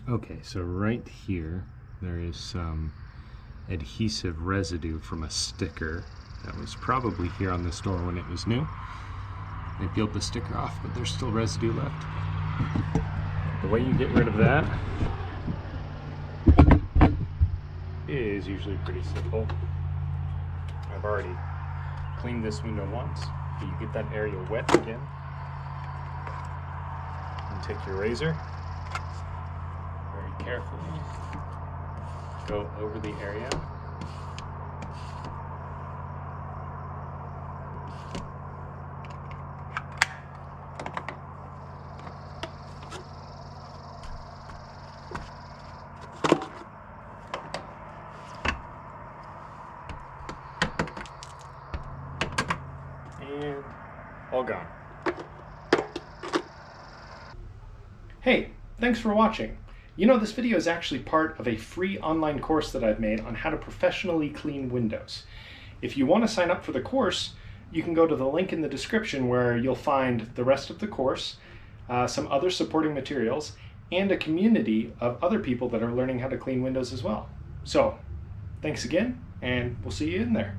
Okay, so right here there is some adhesive residue from a sticker that was probably here on the store when it was new. They peeled the sticker off, but there's still residue left. The way you get rid of that is usually pretty simple. I've already cleaned this window once, but you get that area wet again. And take your razor, very carefully, go over the area. And all gone. Hey, thanks for watching. You know, this video is actually part of a free online course that I've made on how to professionally clean windows. If you want to sign up for the course, you can go to the link in the description where you'll find the rest of the course, some other supporting materials, and a community of other people that are learning how to clean windows as well. So, thanks again, and we'll see you in there.